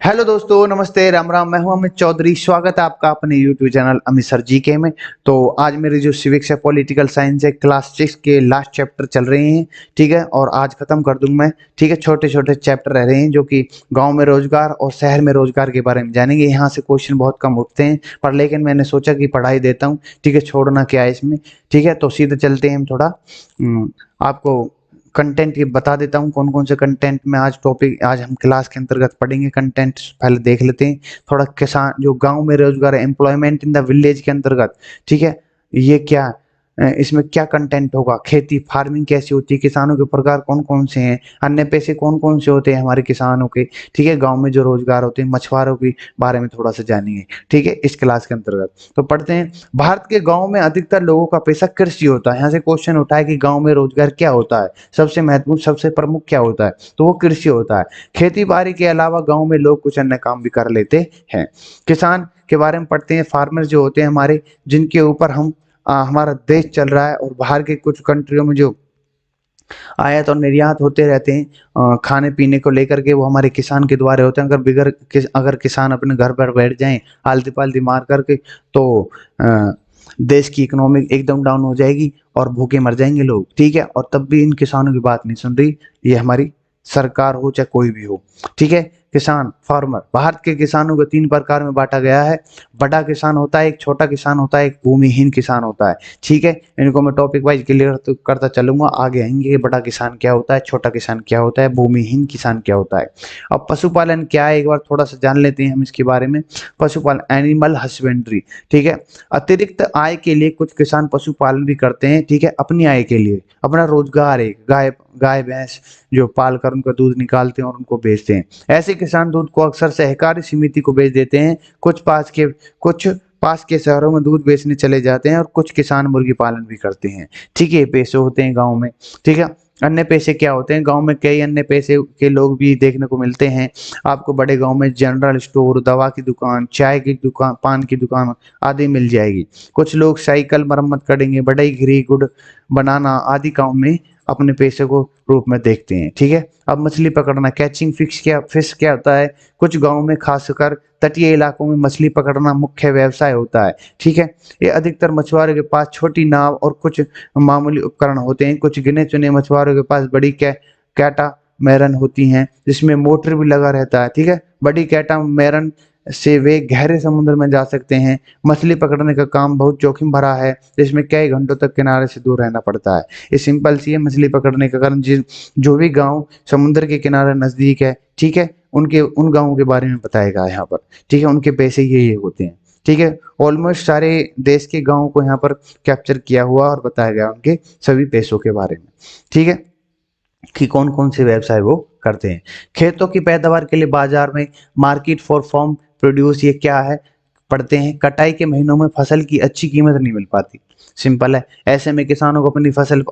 Hello दोस्तों, नमस्ते, राम राम। मैं हूं अमित चौधरी। स्वागत है आपका अपने यूट्यूब चैनल अमित सर जी के में। तो आज मेरी जो सिविक्स है, पॉलिटिकल साइंस है, क्लास 6 के लास्ट चैप्टर चल रहे हैं। ठीक है, और आज खत्म कर दूंगा मैं। ठीक है, छोटे छोटे चैप्टर रह रहे हैं जो कि गांव में रोजगार और शहर में रोजगार के बारे में जानेंगे। यहाँ से क्वेश्चन बहुत कम उठते हैं, पर लेकिन मैंने सोचा कि पढ़ाई देता हूँ। ठीक है, छोड़ना क्या है इसमें। ठीक है, तो सीधे चलते हैं हम थोड़ा आपको कंटेंट ये बता देता हूँ कौन कौन से कंटेंट में आज हम क्लास के अंतर्गत पढ़ेंगे। कंटेंट पहले देख लेते हैं थोड़ा। किसान जो गांव में रोजगार, एम्प्लॉयमेंट इन द विलेज के अंतर्गत। ठीक है, ये क्या इसमें क्या कंटेंट होगा, खेती फार्मिंग कैसी होती है, किसानों के प्रकार कौन कौन से हैं, अन्य पैसे कौन कौन से होते हैं हमारे किसानों के। ठीक है, गांव में जो रोजगार होते हैं, मछुआरों के बारे में थोड़ा सा जानेंगे। ठीक है, इस क्लास के अंतर्गत तो पढ़ते हैं। भारत के गांव में अधिकतर लोगों का पेशा कृषि होता है। यहाँ से क्वेश्चन उठा है कि गांव में रोजगार क्या होता है, सबसे महत्वपूर्ण सबसे प्रमुख क्या होता है, तो वो कृषि होता है। खेती बाड़ी के अलावा गांव में लोग कुछ अन्य काम भी कर लेते हैं। किसान के बारे में पढ़ते हैं। फार्मर जो होते हैं हमारे, जिनके ऊपर हमारा देश चल रहा है, और बाहर के कुछ कंट्रियों में जो आयात और निर्यात होते रहते हैं खाने पीने को लेकर के, वो हमारे किसान के द्वारा होते हैं। अगर किसान अपने घर पर बैठ जाएं आलती पालती मार करके, तो देश की इकोनॉमी एकदम डाउन हो जाएगी और भूखे मर जाएंगे लोग। ठीक है, और तब भी इन किसानों की बात नहीं सुन रही ये हमारी सरकार हो चाहे कोई भी हो। ठीक है, किसान फार्मर, भारत के किसानों को 3 प्रकार में बांटा गया है। बड़ा किसान होता है, एक छोटा किसान होता है, एक भूमिहीन किसान होता है। ठीक है, इनको मैं टॉपिक वाइज क्लियर तो करता चलूंगा, आगे आएंगे कि बड़ा किसान क्या होता है, छोटा किसान क्या होता है, भूमिहीन किसान क्या होता है। अब पशुपालन क्या है, एक बार थोड़ा सा जान लेते हैं हम इसके बारे में। पशुपालन, एनिमल हस्बेंड्री। ठीक है, अतिरिक्त आय के लिए कुछ किसान पशुपालन भी करते हैं। ठीक है, अपनी आय के लिए, अपना रोजगार है। गाय गाय भैंस जो पाल कर उनका दूध निकालते हैं और उनको बेचते हैं। ऐसे किसान दूध को अक्सर सहकारी समिति को बेच देते हैं। कुछ पास के शहरों में दूध बेचने चले जाते हैं, और कुछ किसान मुर्गी पालन भी करते हैं। ठीक है, ये पैसे होते हैं गांव में। ठीक है, अन्य पैसे क्या होते हैं गांव में, कई अन्य पैसे के लोग भी देखने को मिलते हैं आपको। बड़े गांव में जनरल स्टोर, दवा की दुकान, चाय की दुकान, पान की दुकान आदि मिल जाएगी। कुछ लोग साइकिल मरम्मत करेंगे, बढ़ई गुड़ बनाना आदि काम में अपने पैसे को रूप में देखते हैं। ठीक है, अब मछली पकड़ना, कैचिंग फिश क्या होता है। कुछ गांव में खासकर तटीय इलाकों में मछली पकड़ना मुख्य व्यवसाय होता है। ठीक है, ये अधिकतर मछुआरों के पास छोटी नाव और कुछ मामूली उपकरण होते हैं। कुछ गिने चुने मछुआरों के पास बड़ी कैटा मैरन होती हैं, जिसमें मोटर भी लगा रहता है। ठीक है, बड़ी कैटा मैरन से वे गहरे समुद्र में जा सकते हैं। मछली पकड़ने का काम बहुत जोखिम भरा है, जिसमें कई घंटों तक किनारे से दूर रहना पड़ता है। ये सिंपल सी है, मछली पकड़ने का कारण जो भी गांव समुद्र के किनारे नजदीक है, ठीक है, उन गांवों के बारे में बताएगा यहाँ पर। ठीक है, उनके पैसे ये होते हैं। ठीक है, ऑलमोस्ट सारे देश के गांवों को यहाँ पर कैप्चर किया हुआ और बताया गया उनके सभी पैसों के बारे में। ठीक है, कि कौन कौन से व्यवसाय वो करते हैं। खेतों की पैदावार के लिए बाजार में, मार्केट फॉर फार्म प्रोड्यूस, ये क्या है पढ़ते हैं। कटाई के महीनों में फसल की अच्छी कीमत नहीं मिल पाती। सिंपल है, ऐसे में किसानों को अपनी फसल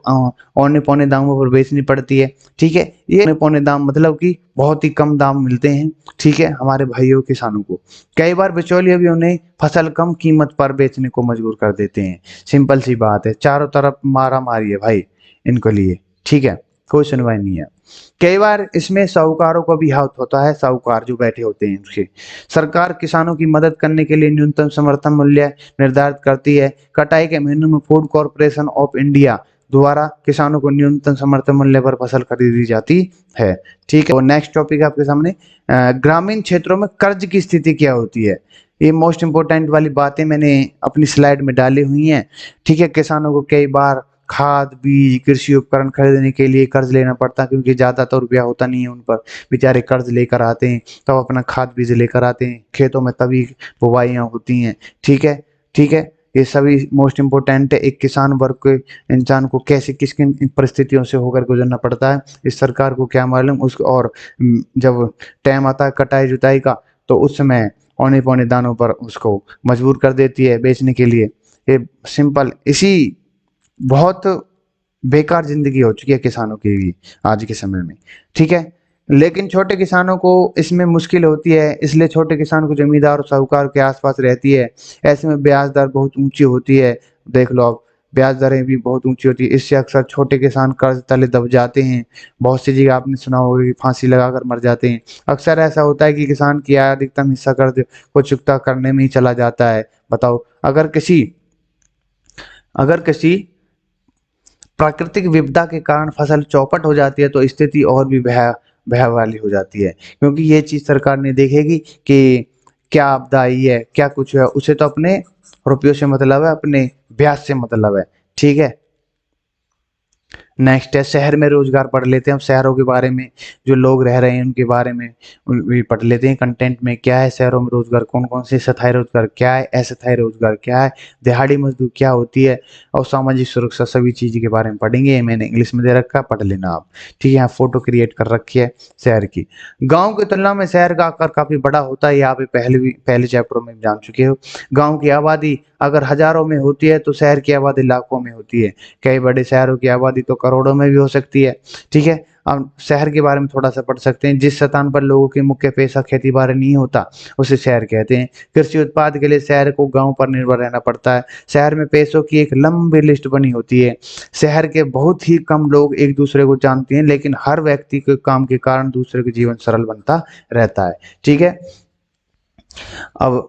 औने पौने दामों पर बेचनी पड़ती है। ठीक है, ये औने पौने दाम मतलब कि बहुत ही कम दाम मिलते हैं। ठीक है, हमारे भाइयों किसानों को कई बार बिचौलिए भी उन्हें फसल कम कीमत पर बेचने को मजबूर कर देते हैं। सिंपल सी बात है, चारों तरफ मारा मारी है भाई इनको लिए। ठीक है, कोई सुनवाई नहीं है। कई बार इसमें साहूकारों को भी हाथ होता है, साहूकार जो बैठे होते हैं उसके। सरकार किसानों की मदद करने के लिए न्यूनतम समर्थन मूल्य निर्धारित करती है। कटाई के महीनों में फूड कॉरपोरेशन ऑफ इंडिया द्वारा किसानों को न्यूनतम समर्थन मूल्य पर फसल खरीदी जाती है। ठीक है, और नेक्स्ट टॉपिक है आपके सामने, ग्रामीण क्षेत्रों में कर्ज की स्थिति क्या होती है। ये मोस्ट इंपोर्टेंट वाली बातें मैंने अपनी स्लाइड में डाली हुई हैं। ठीक है, किसानों को कई बार खाद बीज कृषि उपकरण खरीदने के लिए कर्ज लेना पड़ता है, क्योंकि ज्यादा तो रुपया होता नहीं है उन पर। बेचारे कर्ज लेकर आते हैं, तब अपना खाद बीज लेकर आते हैं खेतों में, तभी बुवाइयां होती हैं। ठीक है, ठीक है, ये सभी मोस्ट इम्पोर्टेंट है। एक किसान वर्ग के इंसान को कैसे किस किन परिस्थितियों से होकर गुजरना पड़ता है, इस सरकार को क्या मालूम उसको। और जब टाइम आता है कटाई जुताई का, तो उस समय औने पौने दानों पर उसको मजबूर कर देती है बेचने के लिए। ये सिंपल, इसी बहुत बेकार जिंदगी हो चुकी है किसानों की भी आज के समय में। ठीक है, लेकिन छोटे किसानों को इसमें मुश्किल होती है, इसलिए छोटे किसान को जमींदार और साहूकार के आसपास रहती है। ऐसे में ब्याज दर बहुत ऊंची होती है। देख लो आप, ब्याज दरें भी बहुत ऊंची होती है, इससे अक्सर छोटे किसान कर्ज तले दब जाते हैं। बहुत सी जगह आपने सुना होगा कि फांसी लगाकर मर जाते हैं। अक्सर ऐसा होता है कि किसान की आय अधिकतम हिस्सा कर्ज को चुकता करने में ही चला जाता है। बताओ, अगर किसी प्राकृतिक विपदा के कारण फसल चौपट हो जाती है तो स्थिति और भी भय वाली हो जाती है, क्योंकि ये चीज सरकार ने देखेगी कि क्या आपदा आई है, क्या कुछ है, उसे तो अपने रुपयों से मतलब है, अपने ब्याज से मतलब है। ठीक है, नेक्स्ट है शहर में रोजगार पढ़ लेते हैं। अब शहरों के बारे में, जो लोग रह रहे हैं उनके बारे में भी पढ़ लेते हैं। कंटेंट में क्या है शहरों में रोजगार, कौन कौन से स्थायी रोजगार क्या है, अस्थायी रोजगार क्या है, दिहाड़ी मजदूर क्या होती है, और सामाजिक सुरक्षा, सभी चीज के बारे में पढ़ेंगे। ये मैंने इंग्लिश में दे रखा है, पढ़ लेना आप। ठीक है, यहाँ फोटो क्रिएट कर रखी है शहर की। गाँव की तुलना में शहर का आकार काफी बड़ा होता है, यहाँ पे पहले चैप्टर में जान चुके हो। गाँव की आबादी अगर हजारों में होती है तो शहर की आबादी लाखों में होती है। कई बड़े शहरों की आबादी तो करोड़ों में भी हो सकती है। ठीक है, अब शहर के बारे में थोड़ा सा पढ़ सकते हैं। जिस स्थान पर लोगों के मुख्य पेशा खेती बाड़ी नहीं होता उसे शहर कहते हैं। कृषि उत्पाद के लिए शहर को गांव पर निर्भर रहना पड़ता है। शहर में पेशों की एक लंबी लिस्ट बनी होती है। शहर के बहुत ही कम लोग एक दूसरे को जानते हैं, लेकिन हर व्यक्ति के काम के कारण दूसरे का जीवन सरल बनता रहता है। ठीक है, अब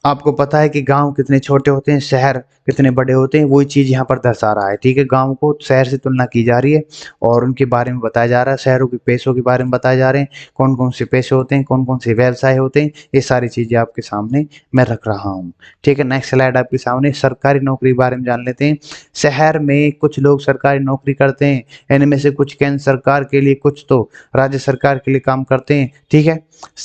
आपको पता है कि गांव कितने छोटे होते हैं, शहर कितने बड़े होते हैं, वही चीज यहाँ पर दर्शा रहा है। ठीक है, गांव को शहर से तुलना की जा रही है और उनके बारे में बताया जा रहा है, शहरों के पेशों के बारे में बताया जा रहे हैं, कौन कौन से पेशे होते हैं, कौन कौन से व्यवसाय होते हैं, ये सारी चीजें आपके सामने मैं रख रहा हूँ। ठीक है, नेक्स्ट स्लाइड आपके सामने सरकारी नौकरी के बारे में जान लेते हैं। शहर में कुछ लोग सरकारी नौकरी करते हैं, इनमें से कुछ केंद्र सरकार के लिए, कुछ तो राज्य सरकार के लिए काम करते हैं। ठीक है,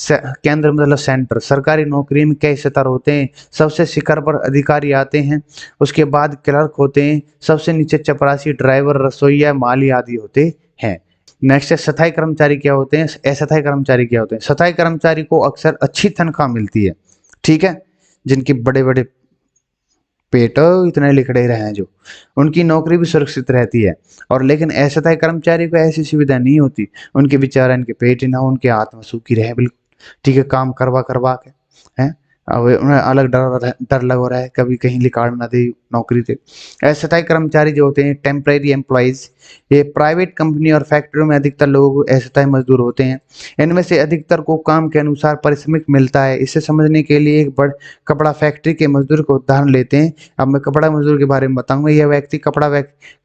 केंद्र मतलब सेंटर। सरकारी नौकरी में कई स्तर होते हैं। सबसे शिखर पर अधिकारी आते हैं, उसके बाद क्लर्क होते हैं, सबसे नीचे चपरासी, ड्राइवर, रसोईया, माली आदि होते हैं। नेक्स्ट है स्थायी कर्मचारी क्या होते हैं, अस्थायी कर्मचारी क्या होते हैं। स्थायी कर्मचारी को अक्सर अच्छी तनख्वाह मिलती है। ठीक है, जिनके बड़े बड़े पेट इतने लिखड़े रहे हैं, जो उनकी नौकरी भी सुरक्षित रहती है। और लेकिन अस्थायी कर्मचारी को ऐसी सुविधा नहीं होती, उनके बेचारा इनके पेट ही ना हो, उनके आत्मा सूखी रहे बिल्कुल। ठीक है, काम करवा करवा के हैं, अब उन्हें अलग डर लग रहा है कभी कहीं लिकाड़ ना दे नौकरी से। अस्थायी कर्मचारी जो होते हैं टेम्परेरी एम्प्लॉयज, ये प्राइवेट कंपनी और फैक्ट्रियों में अधिकतर लोग अस्थायी मजदूर होते हैं। इनमें से अधिकतर को काम के अनुसार पारिश्रमिक मिलता है। इसे समझने के लिए एक बड़ कपड़ा फैक्ट्री के मजदूर को उदाहरण लेते हैं। अब मैं कपड़ा मजदूर के बारे में बताऊंगा। यह व्यक्ति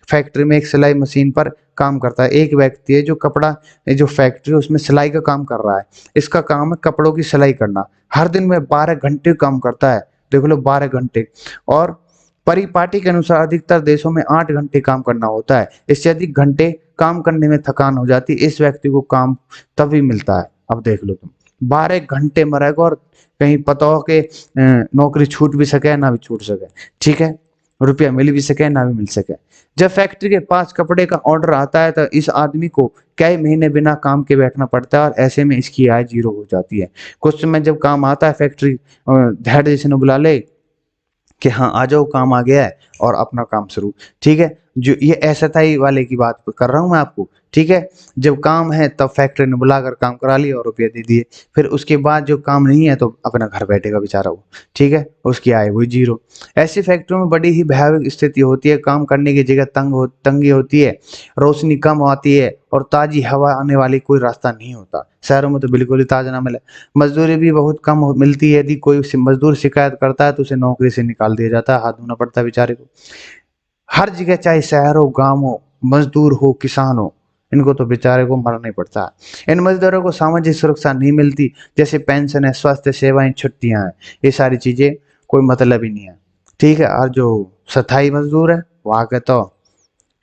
फैक्ट्री में एक सिलाई मशीन पर काम करता है। एक व्यक्ति है जो जो फैक्ट्री उसमें सिलाई का काम कर रहा है, इसका काम है कपड़ों की सिलाई करना। हर दिन में 12 घंटे काम करता है, देख लो 12 घंटे। और परिपाटी के अनुसार अधिकतर देशों में 8 घंटे काम करना होता है। इससे अधिक घंटे काम करने में थकान हो जाती है। इस व्यक्ति को काम तभी मिलता है, अब देख लो तुम 12 घंटे मरेगा, और कहीं पता हो कि नौकरी छूट भी सके ना भी छूट सके। ठीक है, रुपया मिल भी सके ना भी मिल सके। जब फैक्ट्री के पास कपड़े का ऑर्डर आता है तो इस आदमी को कई महीने बिना काम के बैठना पड़ता है, और ऐसे में इसकी आय जीरो हो जाती है। कुछ समय जब काम आता है, फैक्ट्री हेड जैसे ने बुला ले कि हाँ आ जाओ, काम आ गया है, और अपना काम शुरू। ठीक है, जो ये अस्थायी वाले की बात कर रहा हूँ मैं आपको। ठीक है, जब काम है तब फैक्ट्री ने बुलाकर काम करा लिया और रुपये दे दिए। फिर उसके बाद जो काम नहीं है तो अपना घर बैठेगा बेचारा वो। ठीक है, उसकी आय हुई जीरो। ऐसी फैक्ट्रियों में बड़ी ही भयावह स्थिति होती है। काम करने की जगह तंगी होती है, रोशनी कम आती है, और ताजी हवा आने वाली कोई रास्ता नहीं होता। शहरों में तो बिल्कुल ही ताजा ना मिले। मजदूरी भी बहुत कम मिलती है। यदि कोई मजदूर शिकायत करता है तो उसे नौकरी से निकाल दिया जाता है, हाथ धोना पड़ता है बेचारे को। हर जगह, चाहे शहर हो, गाँव हो, मजदूर हो, किसान हो, इनको तो बेचारे को मरना ही पड़ता है। इन मजदूरों को सामाजिक सुरक्षा नहीं मिलती, जैसे पेंशन है, स्वास्थ्य सेवाएं, छुट्टियां हैं, ये सारी चीजें कोई मतलब ही नहीं है। ठीक है, और जो स्थायी मजदूर है वहां के तो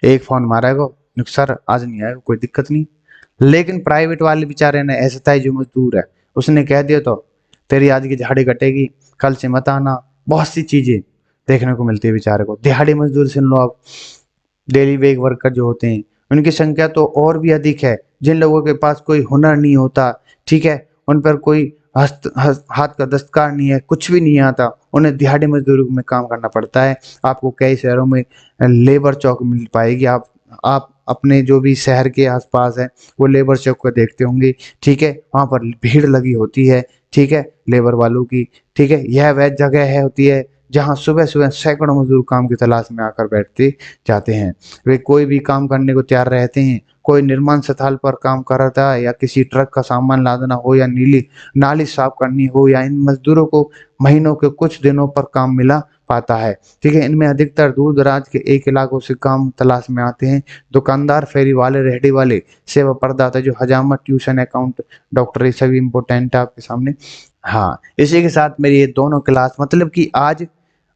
एक फोन मारेगा, सर आज नहीं आएगा, कोई दिक्कत नहीं। लेकिन प्राइवेट वाले बेचारे ने, अस्थायी जो मजदूर है उसने कह दिया तो तेरी आज की दिहाड़ी कटेगी, कल से मत आना। बहुत सी चीजें देखने को मिलती है बेचारे को। दिहाड़ी मजदूर सुन लो आप, डेली वेज वर्कर जो होते हैं, उनकी संख्या तो और भी अधिक है। जिन लोगों के पास कोई हुनर नहीं होता, ठीक है, उन पर कोई हाथ का दस्तकार नहीं है, कुछ भी नहीं आता, उन्हें दिहाड़ी मजदूरी में काम करना पड़ता है। आपको कई शहरों में लेबर चौक मिल पाएगी। आप अपने जो भी शहर के आसपास है वो लेबर चौक को देखते होंगे। ठीक है, वहां पर भीड़ लगी होती है। ठीक है, लेबर वालों की। ठीक है, यह वह जगह है होती है जहां सुबह सुबह सैकड़ों मजदूर काम की तलाश में आकर बैठते जाते हैं। वे कोई भी काम करने को तैयार रहते हैं। कोई निर्माण स्थल पर काम कर रहा है या किसी ट्रक का सामान लादना हो या नीली नाली साफ करनी हो, या इन मजदूरों को महीनों के कुछ दिनों पर काम मिला पाता है। ठीक है, इनमें अधिकतर दूर दराज के एक इलाकों से काम तलाश में आते हैं। दुकानदार, फेरी वाले, रेहड़ी वाले, सेवा प्रदाता जो हजामत, ट्यूशन, अकाउंट, डॉक्टर, ये सभी इंपॉर्टेंट है आपके सामने। हाँ, इसी के साथ मेरी ये दोनों क्लास मतलब कि आज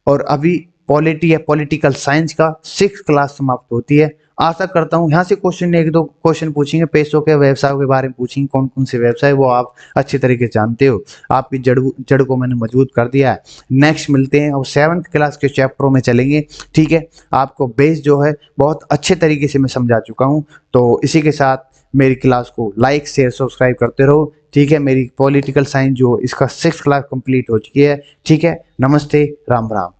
और अभी पॉलिटी या पॉलिटिकल साइंस का 6th क्लास समाप्त होती है। आशा करता हूँ यहाँ से क्वेश्चन एक दो क्वेश्चन पूछेंगे, पैसों के व्यवसाय के बारे में पूछेंगे, कौन कौन से व्यवसाय वो आप अच्छी तरीके से जानते हो। आपकी जड़ को मैंने मजबूत कर दिया है। नेक्स्ट मिलते हैं और 7th क्लास के चैप्टरों में चलेंगे। ठीक है, आपको बेस जो है बहुत अच्छे तरीके से मैं समझा चुका हूँ। तो इसी के साथ मेरी क्लास को लाइक शेयर सब्सक्राइब करते रहो। ठीक है, मेरी पॉलिटिकल साइंस जो इसका 6th क्लास कंप्लीट हो चुकी है। ठीक है, नमस्ते, राम राम।